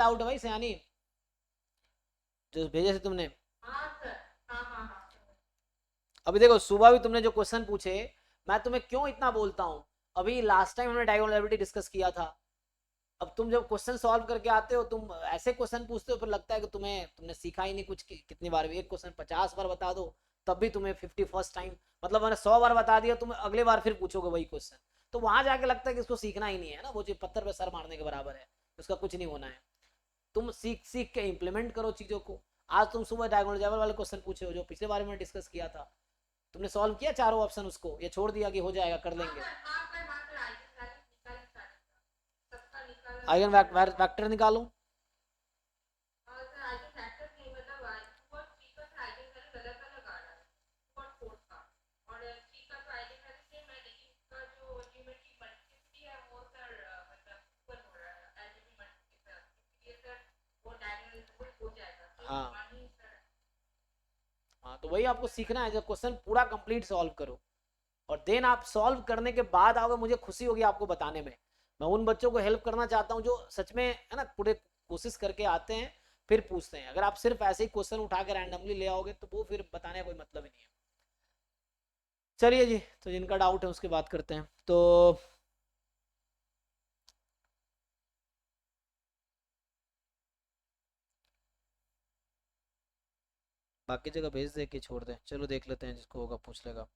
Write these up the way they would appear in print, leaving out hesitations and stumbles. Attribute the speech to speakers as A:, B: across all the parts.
A: Doubt है भाई सयानी, जो भेजे थे तुमने?
B: हाँ सर। हाँ हाँ हाँ।
A: अभी देखो सुबह भी तुमने जो क्वेश्चन पूछे, मैं तुम्हें क्यों इतना बोलता हूँ, अभी लास्ट टाइम हमने डायगोनलिटी डिस्कस किया था। अब तुम जब क्वेश्चन सॉल्व करके आते हो, तुम ऐसे क्वेश्चन पूछते हो, फिर लगता है कि तुमने सीखा ही नहीं कुछ। कितनी बार भी एक क्वेश्चन 50 बार बता दो, तब भी तुम्हें 51st टाइम, मतलब मैंने 100 बार बता दिया, तुम अगले बार फिर पूछोगे वही क्वेश्चन। तो वहां जाके लगता है कि इसको सीखना ही नहीं है ना, वो जो पत्थर पे सर मारने के बराबर है, उसका कुछ नहीं होना है। तुम सीख सीख के इंप्लीमेंट करो चीजों को। आज तुम सुबह डायगोनल वाले क्वेश्चन पूछे हो, जो पिछले बारे में डिस्कस किया था, तुमने सॉल्व किया चारों ऑप्शन उसको, या छोड़ दिया कि हो जाएगा कर
B: हाँ
A: लेंगे?
B: सर, हाँ सर, हाँ सर, आइए निकाल निकाल सबका निकाला
A: आइगन
B: सर।
A: वेक्टर निकालो।
B: और सर आइए फैक्टर नहीं, मतलब आई और थ्री का आइए वैल्यू अलग अलग आ रहा है, और फोर का। और थ्री का तो आइए वैल्यू सेम है, लेकिन इसका जो ज्योमेट्रिक मल्टीप्लिसिटी है वो सर मतलब इक्वल हो रहा है एलजेब्रिक मल्टीप्लिसिटी के साथ, इसलिए सर वो डायगोनल हो जाएगा, सिर्फ
A: हाँ
B: वन ही सर।
A: हाँ, तो वही आपको सीखना है, जब क्वेश्चन पूरा कंप्लीट सॉल्व करो, और देन आप सॉल्व करने के बाद आओगे, मुझे खुशी होगी आपको बताने में। मैं उन बच्चों को हेल्प करना चाहता हूँ जो सच में है ना, पूरे कोशिश करके आते हैं, फिर पूछते हैं। अगर आप सिर्फ ऐसे ही क्वेश्चन उठा के रैंडमली ले आओगे, तो वो फिर बताने का कोई मतलब ही नहीं है। चलिए जी, तो जिनका डाउट है उसके बात करते हैं। तो बाकी जगह भेज दे कि छोड़ दें? चलो देख लेते हैं, जिसको होगा पूछ लेगा।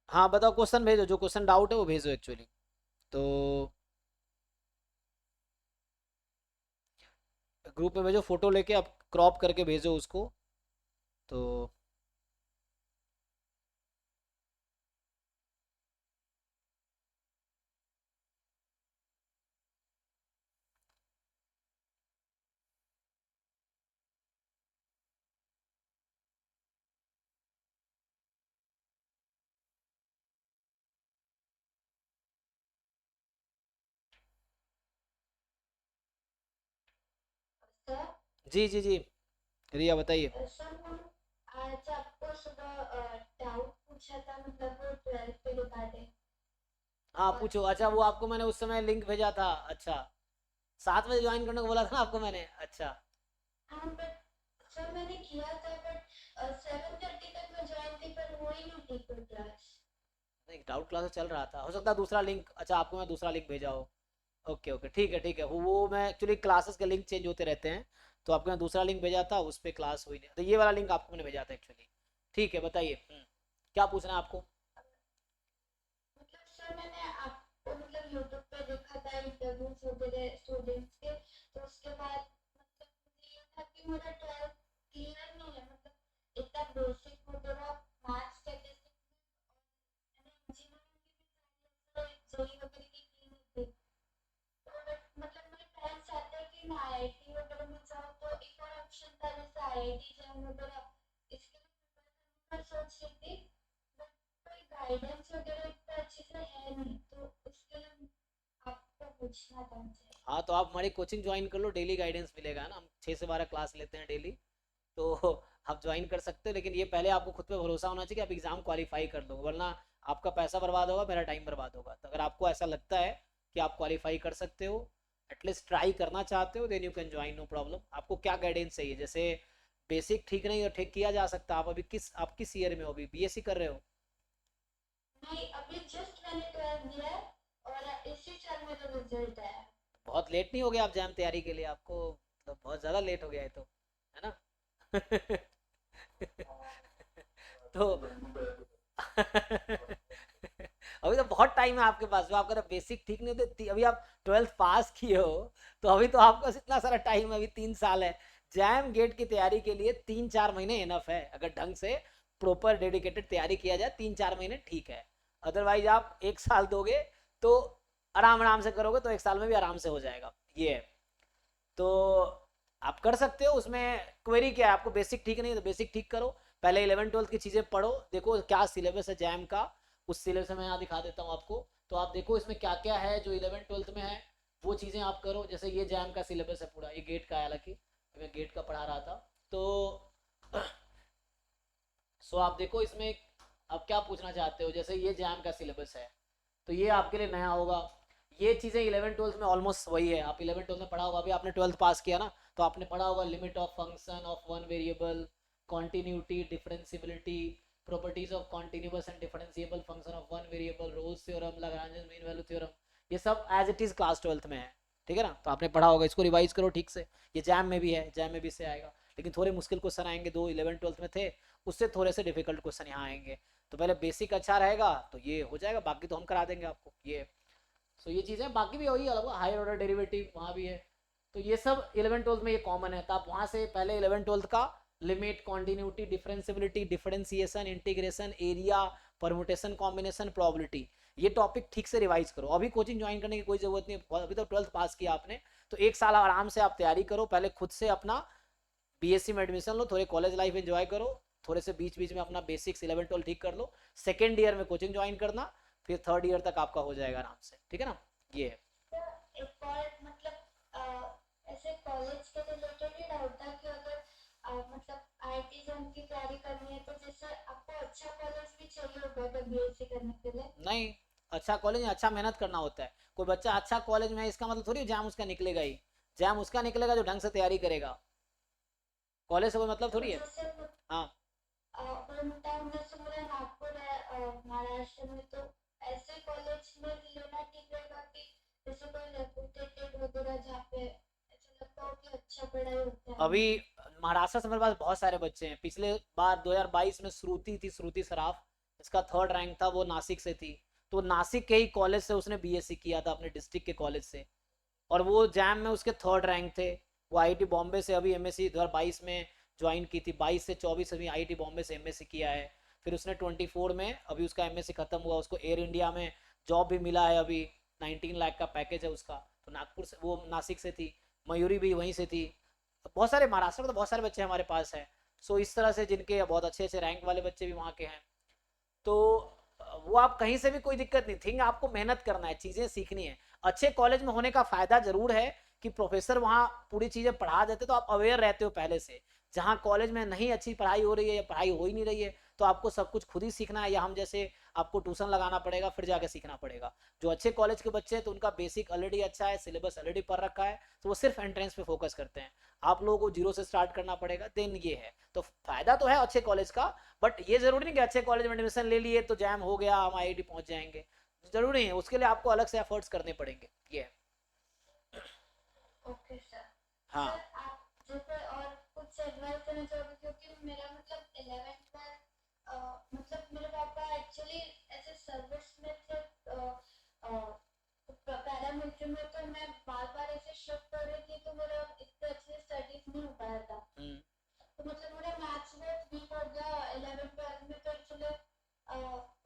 A: हाँ बताओ, क्वेश्चन भेजो, जो क्वेश्चन डाउट है वो भेजो एक्चुअली। तो ग्रुप में भेजो, फोटो लेके अब क्रॉप करके भेजो उसको। तो
B: सर,
A: जी जी जी, रिया बताइए।
B: सर हम आज आपको सुबह डाउट पूछा था, मतलब वो 12 पे रिगार्डिंग।
A: हाँ
B: और
A: पूछो। अच्छा, वो आपको मैंने उस समय लिंक भेजा था? अच्छा, 7 बजे ज्वाइन करने को बोला था ना आपको मैंने? अच्छा।
B: हाँ बट सर मैंने किया था, बट 7:30 तक मैं ज्वाइन थी, पर वो ही नहीं थी कोई क्लास।
A: नहीं, डाउट क्लास चल रहा था, हो सकता है दूसरा लिंक, अच्छा आपको मैं दूसरा लिंक भेजा हो। ओके ओके, ठीक है ठीक है, वो मैं एक्चुअली क्लासेस के लिंक चेंज होते रहते हैं, तो आपको मैं दूसरा लिंक भेजा था, उस पर क्लास हुई नहीं, तो ये वाला लिंक आपको मैंने भेजा था एक्चुअली। ठीक है बताइए। क्या पूछना है आपको?
B: मतलब सर मैंने आपको मतलब यूट्यूब पे देखा था इंटरव्यूज वगैरह स्टूडेंट्स के, तो उसके बाद मतलब मुझे ये था कि मेरा 12 क्लियर नहीं है, मतलब इतना बेसिक वगैरह मैथ्स स्टैटिस्टिक्स मैंने इंजीनियरिंग की भी जेई वगैरह की नहीं थी। तो मतलब मेरे पेरेंट्स चाहते हैं कि मैं आईआईटी वगैरह में जाऊँ, तो एक और ऑप्शन था जैसे आईआईटी जैम वगैरह, इसके लिए प्रिपरेशन सोच रही थी, बट कोई गाइडेंस वगैरह इतना अच्छे से है नहीं, तो इसके लिए आपको पूछना था मुझे।
A: हाँ, तो आप हमारी कोचिंग ज्वाइन कर लो, डेली गाइडेंस मिलेगा ना, हम 6 से 12 क्लास लेते हैं डेली। तो आप ज्वाइन कर सकते हो, लेकिन ये पहले आपको खुद पे भरोसा होना चाहिए कि आप एग्जाम क्वालिफाई कर लो, वरना आपका पैसा बर्बाद होगा, मेरा टाइम बर्बाद होगा। तो अगर आपको ऐसा लगता है कि आप क्वालिफाई कर सकते हो, एटलीस्ट ट्राई करना चाहते हो, then you can join, no problem. आपको क्या गाइडेंस चाहिए? जैसे बेसिक ठीक नहीं है, ठीक किया जा सकता है। आप किस ईयर में हो? अभी बीएससी कर रहे हो?
B: नहीं, अभी जस्ट मैंने 12 दिया है, और इसी साल मेरा रिजल्ट आया।
A: बहुत लेट नहीं हो गया आप जैम तैयारी के लिए? आपको मतलब बहुत ज़्यादा लेट हो गया है तो, है ना? तो अभी तो बहुत टाइम है आपके पास, जो आपका बेसिक ठीक नहीं होते, अभी आप 12th पास किए हो, तो अभी तो आपके पास इतना सारा टाइम है, अभी 3 साल है। जैम गेट की तैयारी के लिए 3-4 महीने इनफ है, अगर ढंग से प्रॉपर डेडिकेटेड तैयारी किया जाए, 3-4 महीने ठीक है। अदरवाइज आप 1 साल दोगे तो आराम आराम से करोगे, तो 1 साल में भी आराम से हो जाएगा, ये है। तो आप कर सकते हो, उसमें क्वेरी क्या है? आपको बेसिक ठीक नहीं है तो बेसिक ठीक करो, पहले 11th 12th की चीज़ें पढ़ो, देखो क्या सिलेबस है जैम का, उस सिलेबस में यहाँ दिखा देता हूँ आपको। तो आप देखो इसमें क्या क्या है जो 11th 12th में है, वो चीज़ें आप करो। जैसे ये जैम का सिलेबस है पूरा, ये गेट का है, हालांकि मैं गेट का पढ़ा रहा था। तो सो आप देखो इसमें आप क्या पूछना चाहते हो। जैसे ये जैम का सिलेबस है तो ये आपके लिए नया होगा। ये चीज़ें 11th 12th में ऑलमोस्ट वही है, आप 11th 12th में पढ़ा होगा। अभी आपने 12th पास किया ना, तो आपने पढ़ा होगा limit of function of one variable, continuity, differentiability, properties of continuous and differentiable function of one variable, Rolle's theorem, Lagrange mean value theorem. ये सब as it is class 12th में है, ठीक है ना। तो आपने पढ़ा होगा, इसको रिवाइज करो ठीक से। ये जैम में भी है, जैम में भी से आएगा, लेकिन थोड़े मुश्किल क्वेश्चन आएंगे। दो 11th 12th में थे, उससे थोड़े से डिफिकल्ट क्वेश्चन यहाँ आएंगे। तो पहले बेसिक अच्छा रहेगा तो ये हो जाएगा, बाकी तो हम करा देंगे आपको ये। सो ये चीज़ें बाकी भी वही अलग, हायर ऑर्डर डेरिवेटिव वहाँ भी है। तो ये सब 11th 12th में ये कॉमन है। तो आप वहाँ से पहले 11th 12th का limit, continuity, differentiability, differentiation, integration, area, permutation, combination, probability, ये टॉपिक ठीक से रिवाइज करो। अभी कोचिंग ज्वाइन करने की कोई जरूरत नहीं, अभी तो 12th पास किया आपने, तो एक साल आराम से आप तैयारी करो। पहले खुद से अपना बीएससी में एडमिशन लो, थोड़े कॉलेज लाइफ एंजॉय करो, थोड़े से बीच बीच में अपना बेसिक्स 11th 12th ठीक कर लो। सेकेंड ईयर में कोचिंग ज्वाइन करना, फिर थर्ड ईयर तक आपका हो जाएगा आराम से, ठीक है ना। ये है।
B: तो एक और मतलब ऐसे कॉलेज के रिलेटेड ही डाउट था कि अगर मतलब आईआईटी जॉइन की तैयारी करनी है तो जैसे आपको अच्छा कॉलेज भी चाहिए होगा तो बीएससी करने के लिए।
A: नहीं, अच्छा कॉलेज में अच्छा मेहनत करना होता है। कोई बच्चा अच्छा कॉलेज में है इसका मतलब थोड़ी जैम उसका निकलेगा ही। जैम उसका निकलेगा जो ढंग से तैयारी करेगा, कॉलेज से कोई मतलब
B: तो
A: थोड़ी है।
B: जैसे
A: हाँ,
B: होम टाउन में से मेरा नागपुर है महाराष्ट्र में, तो ऐसे कॉलेज में लेना ठीक रहेगा कि जैसे कोई रेपुटेटेड वगैरह जहाँ पे ऐसा लगता हो कि अच्छा पढ़ाई होता है।
A: अभी महाराष्ट्र से मेरे पास बहुत सारे बच्चे हैं। पिछले बार 2022 में श्रुति थी, श्रुति सराफ, इसका 3rd रैंक था, वो नासिक से थी। तो नासिक के ही कॉलेज से उसने बीएससी किया था, अपने डिस्ट्रिक्ट के कॉलेज से, और वो जैम में उसके 3rd रैंक थे। वो आईआईटी बॉम्बे से अभी एमएससी 2022 में ज्वाइन की थी, 22 से 24 अभी आईआईटी बॉम्बे से एमएससी किया है। फिर उसने 24 में अभी उसका एमएससी खत्म हुआ, उसको एयर इंडिया में जॉब भी मिला है अभी, 19 लाख का पैकेज है उसका। तो नागपुर से, वो नासिक से थी। मयूरी भी वहीं से थी। बहुत सारे महाराष्ट्र में तो बहुत सारे बच्चे हमारे पास हैं। सो इस तरह से जिनके बहुत अच्छे अच्छे रैंक वाले बच्चे भी वहाँ के हैं। तो वो आप कहीं से भी, कोई दिक्कत नहीं। थिंग आपको मेहनत करना है, चीज़ें सीखनी है। अच्छे कॉलेज में होने का फायदा जरूर है कि प्रोफेसर वहाँ पूरी चीज़ें पढ़ा देते, तो आप अवेयर रहते हो पहले से। जहाँ कॉलेज में नहीं अच्छी पढ़ाई हो रही है या पढ़ाई हो ही नहीं रही है, तो आपको सब कुछ खुद ही सीखना है, या हम जैसे आपको ट्यूशन लगाना पड़ेगा, फिर जाके सीखना पड़ेगा। जो अच्छे कॉलेज के बच्चे हैं तो उनका बेसिक ऑलरेडी अच्छा है, सिलेबस ऑलरेडी पढ़ रखा है, तो वो सिर्फ एंट्रेंस पे फोकस करते हैं। आप लोगों को जीरो से स्टार्ट करना पड़ेगा, देन ये है। तो फायदा तो है अच्छे कॉलेज का, बट ये जरूरी नहीं कि अच्छे कॉलेज में एडमिशन ले लिए तो जैम हो गया हम आईआईटी पहुंच जाएंगे, जरूरी है। उसके लिए आपको अलग से एफर्ट्स करने पड़ेंगे, ये है।
B: Okay sir.
A: हाँ।
B: सर आप जैसे और कुछ एडवाइस देना चाहोगे, क्योंकि मेरा मतलब 11th में मतलब मेरे पापा एक्चुअली ऐसे सर्विस में थे पैरामिलिट्री में, तो मैं बार बार ऐसे शिफ्ट कर रही थी तो मेरा इतने अच्छे स्टडीज नहीं हो पाया था। तो मतलब मेरा मैथ्स में वीक हो गया 11th 12th में, तो एक्चुअली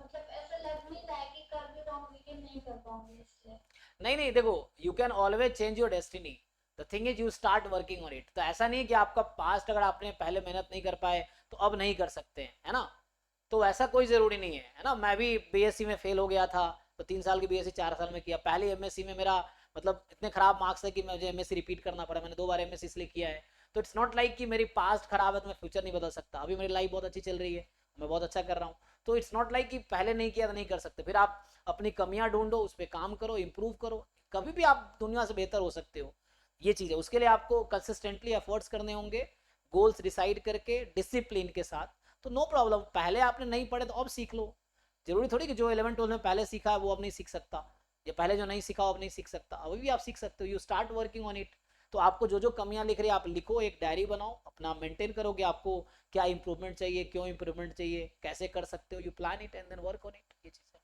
B: मतलब ऐसा लग नहीं रहा है कि कर भी पाऊंगी कि नहीं कर पाऊंगी, इसलिए।
A: नहीं नहीं, देखो, you can always change your destiny. The thing is you start working on it. तो ऐसा नहीं है कि आपका पास्ट अगर आपने पहले मेहनत नहीं कर पाए तो अब नहीं कर सकते हैं, है ना। तो ऐसा कोई जरूरी नहीं है ना। मैं भी बीएससी में फेल हो गया था, तो 3 साल की बीएससी 4 साल में किया। पहले एमएससी में मेरा मतलब इतने खराब मार्क्स थे कि मुझे एमएससी रिपीट करना पड़ा। मैंने 2 बार एमएससी इसलिए किया है। तो इट्स नॉट लाइक कि मेरी पास्ट खराब है तो मैं फ्यूचर नहीं बदल सकता। अभी मेरी लाइफ बहुत अच्छी चल रही है, मैं बहुत अच्छा कर रहा हूँ। तो इट्स नॉट लाइक कि पहले नहीं किया तो नहीं कर सकते। फिर आप अपनी कमियां ढूंढो, उस पर काम करो, इम्प्रूव करो, कभी भी आप दुनिया से बेहतर हो सकते हो। ये चीज़ है। उसके लिए आपको कंसिस्टेंटली एफर्ट्स करने होंगे, गोल्स डिसाइड करके डिसिप्लिन के साथ। तो नो प्रॉब्लम, पहले आपने नहीं पढ़े तो अब सीख लो। जरूरी थोड़ी कि जो 11th 12th में पहले सीखा है वो अब नहीं सीख सकता, या पहले जो नहीं सीखा वो अब नहीं सीख सकता। अभी भी आप सीख सकते हो। You start working on it. तो आपको जो जो कमियां लिख रही है आप लिखो, एक डायरी बनाओ, अपना मेंटेन करो कि आपको क्या इंप्रूवमेंट चाहिए, क्यों इंप्रूवमेंट चाहिए, कैसे कर सकते हो। You plan it and then work on it. ये चीज़ है।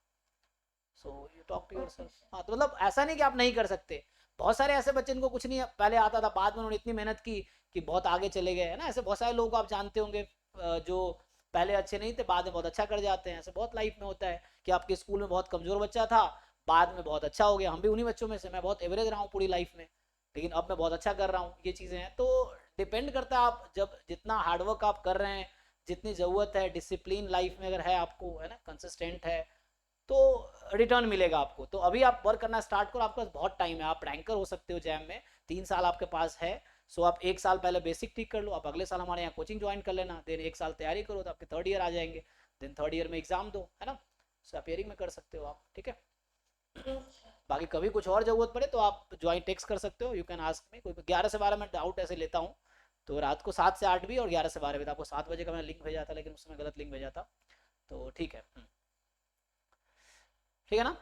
A: So you talk to
B: okay
A: yourself.
B: Sir.
A: हाँ, तो मतलब ऐसा नहीं कि आप नहीं कर सकते। बहुत सारे ऐसे बच्चे इनको कुछ नहीं पहले आता था, बाद में उन्होंने इतनी मेहनत की कि बहुत आगे चले गए, है ना। ऐसे बहुत सारे लोगों को आप जानते होंगे जो पहले अच्छे नहीं थे, बाद में बहुत अच्छा कर जाते हैं। ऐसे बहुत लाइफ में होता है कि आपके स्कूल में बहुत कमजोर बच्चा था, बाद में बहुत अच्छा हो गया। हम भी उन्हीं बच्चों में से, मैं बहुत एवरेज रहा हूँ पूरी लाइफ में, लेकिन अब मैं बहुत अच्छा कर रहा हूँ। ये चीज़ें हैं। तो डिपेंड करता है आप जब जितना हार्डवर्क आप कर रहे हैं, जितनी ज़रूरत है, डिसिप्लिन लाइफ में अगर है आपको, है ना, कंसिस्टेंट है, तो रिटर्न मिलेगा आपको। तो अभी आप वर्क करना स्टार्ट करो, आपके पास बहुत टाइम है, आप रैंकर हो सकते हो जैम में, 3 साल आपके पास है। सो आप 1 साल पहले बेसिक ठीक कर लो, आप अगले साल हमारे यहाँ कोचिंग ज्वाइन कर लेना, देन 1 साल तैयारी करो तो आपके 3rd ईयर आ जाएंगे, देन 3rd ईयर में एग्जाम दो, है ना। सो अपेयरिंग में कर सकते हो आप, ठीक है। बाकी कभी कुछ और जरूरत पड़े तो आप ज्वाइन टेक्स्ट कर सकते हो, यू कैन आस्क मी। कोई 11 से 12 मैं डाउट ऐसे लेता हूँ, तो रात को 7 से 8 भी और 11 से 12 भी। तो आपको 7 बजे का मैंने लिंक भेजा था, लेकिन उसमें गलत लिंक भेजा था, तो ठीक है। ठीक है ना।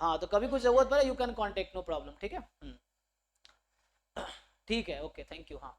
A: हाँ, तो कभी कुछ जरूरत पड़े you can contact, no problem, ठीक है। ठीक है, ओके, थैंक यू। हाँ।